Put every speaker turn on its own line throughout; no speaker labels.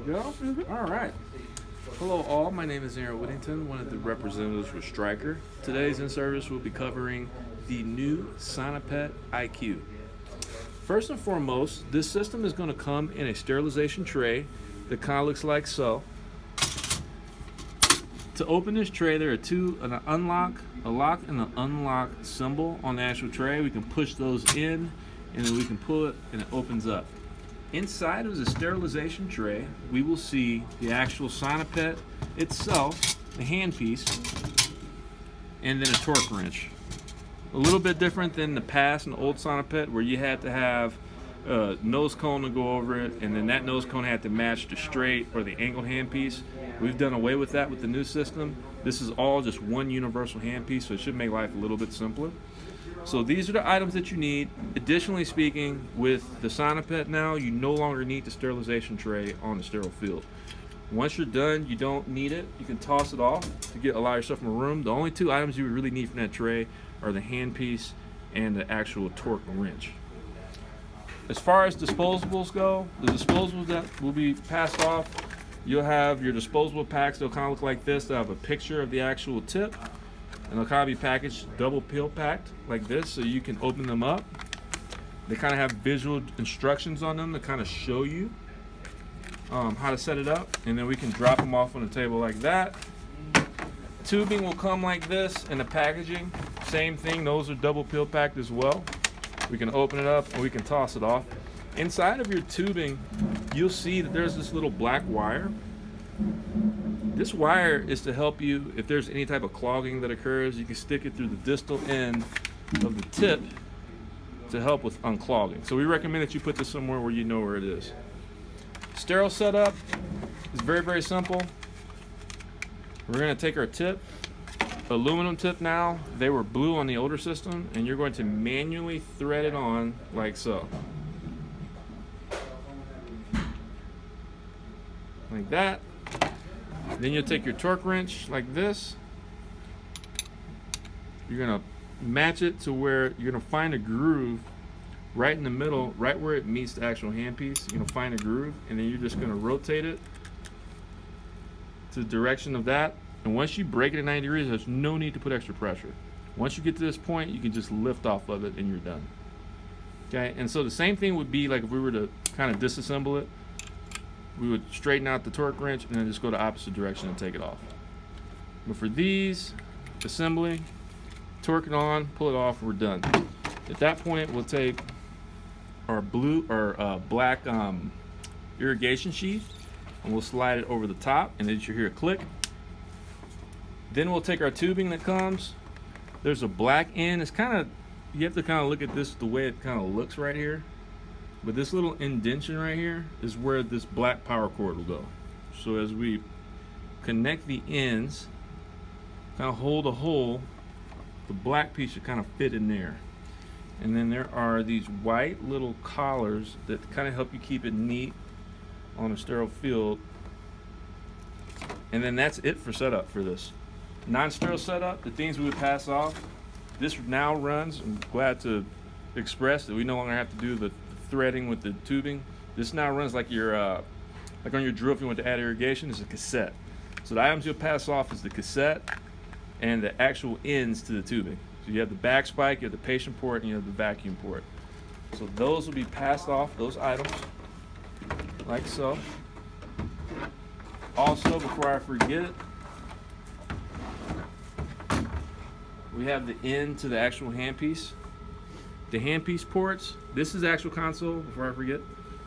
go? All right. Hello all, my name is Aaron Whittington, one of the representatives with Stryker. Today's in-service will be covering the new Sonopet IQ. First and foremost, this system is going to come in a sterilization tray that kind of looks like so. To open this tray, there are a lock and an unlock symbol on the actual tray. We can push those in and then we can pull it and it opens up. Inside of the sterilization tray, we will see the actual Sonopet itself, the handpiece, and then a torque wrench. A little bit different than the past and the old Sonopet where you had to have a nose cone to go over it, and then that nose cone had to match the straight or the angled handpiece. We've done away with that with the new system. This is all just one universal handpiece, so it should make life a little bit simpler. So these are the items that you need. Additionally speaking, with the Sonopet now, you no longer need the sterilization tray on the sterile field. Once you're done, you don't need it. You can toss it off to allow yourself more room. The only two items you would really need from that tray are the handpiece and the actual torque wrench. As far as disposables go, the disposables that will be passed off, you'll have your disposable packs. They'll kind of look like this. They'll have a picture of the actual tip, and they'll kind of be packaged double peel packed like this, so you can open them up. They kind of have visual instructions on them to kind of show you how to set it up, and then we can drop them off on the table like that. Tubing will come like this, and the packaging, same thing. Those are double peel packed as well. We can open it up and we can toss it off. Inside of your tubing, you'll see that there's this little black wire. This wire is to help you if there's any type of clogging that occurs. You can stick it through the distal end of the tip to help with unclogging. So we recommend that you put this somewhere where you know where it is. Sterile setup is very, very simple. We're going to take our tip, aluminum tip now. They were blue on the older system, and you're going to manually thread it on like so. Like that. Then you'll take your torque wrench like this. You're going to match it to where you're going to find a groove right in the middle, right where it meets the actual handpiece. You're going to find a groove, and then you're just going to rotate it to the direction of that. And once you break it at 90 degrees, there's no need to put extra pressure. Once you get to this point, you can just lift off of it and you're done. Okay, and so the same thing would be like if we were to kind of disassemble it. We would straighten out the torque wrench and then just go the opposite direction and take it off. But for these, assembly, torque it on, pull it off, we're done. At that point, we'll take our black irrigation sheath and we'll slide it over the top, and then you hear a click. Then we'll take our tubing that comes. There's a black end. It's kind of, you have to kind of look at this the way it kind of looks right here. But this little indentation right here is where this black power cord will go. So as we connect the ends, kind of hold a hole, the black piece should kind of fit in there. And then there are these white little collars that kind of help you keep it neat on a sterile field. And then that's it for setup for this. Non-sterile setup, the things we would pass off, this now runs, I'm glad to express that we no longer have to do the threading with the tubing. This now runs like your like on your drill if you want to add irrigation. It's a cassette. So the items you'll pass off is the cassette and the actual ends to the tubing. So you have the back spike, you have the patient port, and you have the vacuum port. So those will be passed off, those items, like so. Also, before I forget, we have the end to the actual handpiece. The handpiece ports, this is the actual console, before I forget.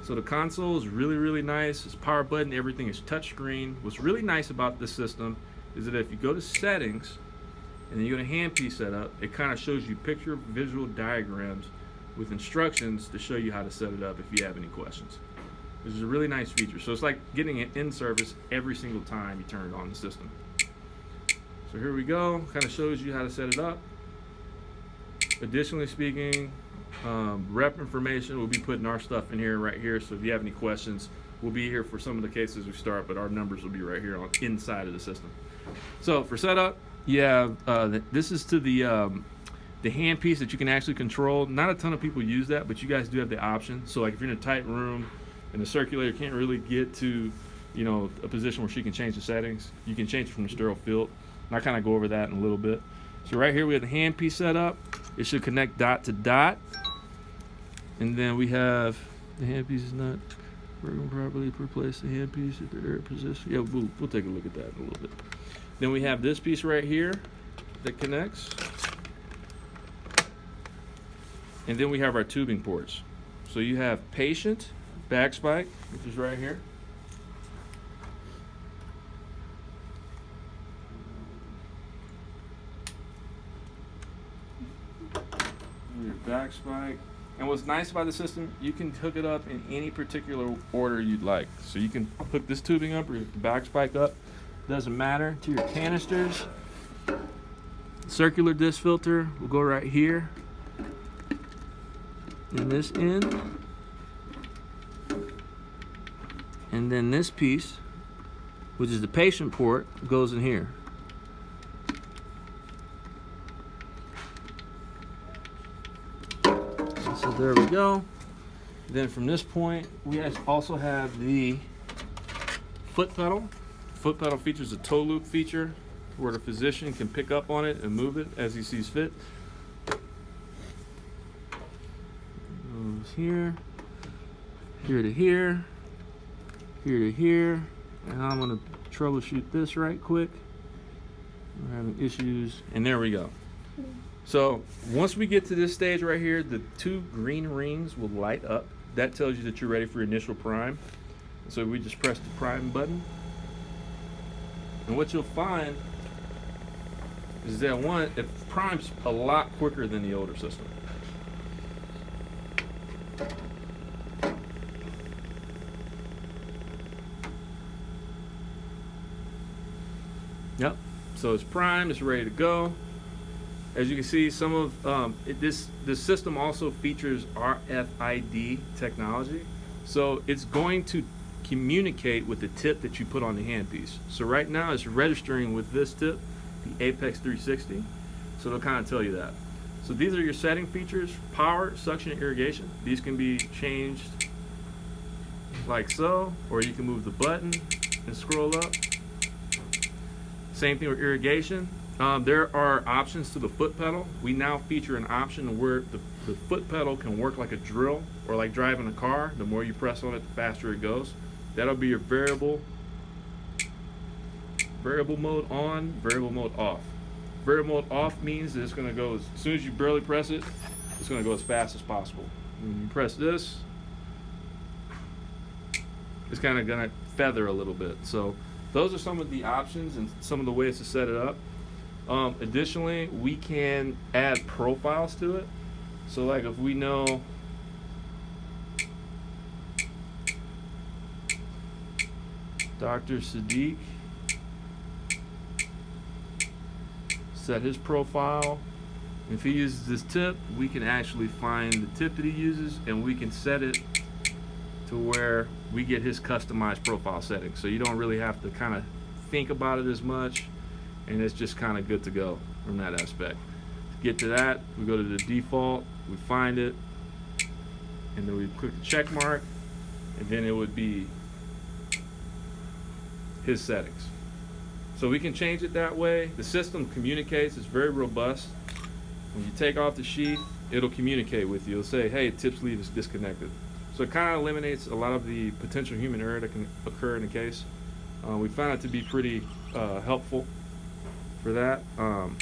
So the console is really, really nice. It's power button, everything is touchscreen. What's really nice about this system is that if you go to settings and then you go to handpiece setup, it kind of shows you picture visual diagrams with instructions to show you how to set it up if you have any questions. This is a really nice feature. So it's like getting it in service every single time you turn it on the system. So here we go, kind of shows you how to set it up. Additionally speaking, rep information, we'll be putting our stuff in here right here, so if you have any questions, we'll be here for some of the cases we start, but our numbers will be right here on inside of the system. So for setup, you have this is to the handpiece that you can actually control. Not a ton of people use that, but you guys do have the option. So like if you're in a tight room and the circulator can't really get to you know, a position where she can change the settings. You can change it from the sterile field. And I kind of go over that in a little bit. So right here we have the handpiece set up. It should connect dot to dot. And then we have the handpiece is not working properly. Replace the handpiece at the error position. Yeah, we'll take a look at that in a little bit. Then we have this piece right here that connects. And then we have our tubing ports. So you have patient, bag spike, which is right here. Your back spike. And what's nice about the system, you can hook it up in any particular order you'd like. So you can hook this tubing up or the back spike up. Doesn't matter. To your canisters. Circular disc filter will go right here in this end. And then this piece, which is the patient port, goes in here. So there we go. Then from this point, we also have the foot pedal. Foot pedal features a toe loop feature where the physician can pick up on it and move it as he sees fit. Goes here, here to here, here to here. And I'm gonna troubleshoot this right quick. We're having issues, and there we go. So once we get to this stage right here, the 2 green rings will light up. That tells you that you're ready for your initial prime. So we just press the prime button. And what you'll find is that it primes a lot quicker than the older system. Yep, so it's primed, it's ready to go. As you can see, some of this system also features RFID technology. So it's going to communicate with the tip that you put on the handpiece. So right now it's registering with this tip, the Apex 360. So it'll kind of tell you that. So these are your setting features: power, suction, and irrigation. These can be changed like so, or you can move the button and scroll up. Same thing with irrigation. There are options to the foot pedal. We now feature an option where the foot pedal can work like a drill or like driving a car. The more you press on it, the faster it goes. That'll be your variable mode on, variable mode off. Variable mode off means that it's going to go as soon as you barely press it, it's going to go as fast as possible. When you press this, it's kind of going to feather a little bit. So those are some of the options and some of the ways to set it up. Additionally, we can add profiles to it. So like if we know Dr. Sadiq, set his profile. If he uses this tip, we can actually find the tip that he uses and we can set it to where we get his customized profile settings. So you don't really have to kind of think about it as much, and it's just kind of good to go from that aspect. To get to that, we go to the default, we find it, and then we click the check mark, and then it would be his settings. So we can change it that way. The system communicates, it's very robust. When you take off the sheath, it'll communicate with you. It'll say, hey, tip sleeve is disconnected. So it kind of eliminates a lot of the potential human error that can occur in the case. We found it to be pretty helpful for that. And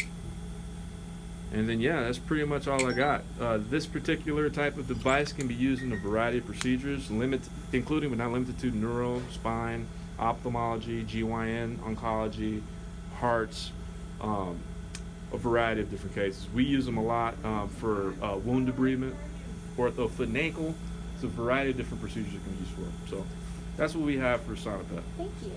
then yeah, that's pretty much all I got. This particular type of device can be used in a variety of procedures, including but not limited to neuro, spine, ophthalmology, GYN, oncology, hearts, a variety of different cases. We use them a lot for wound debridement, ortho, foot and ankle. It's a variety of different procedures it can be used for. So that's what we have for Sonopet.
Thank you.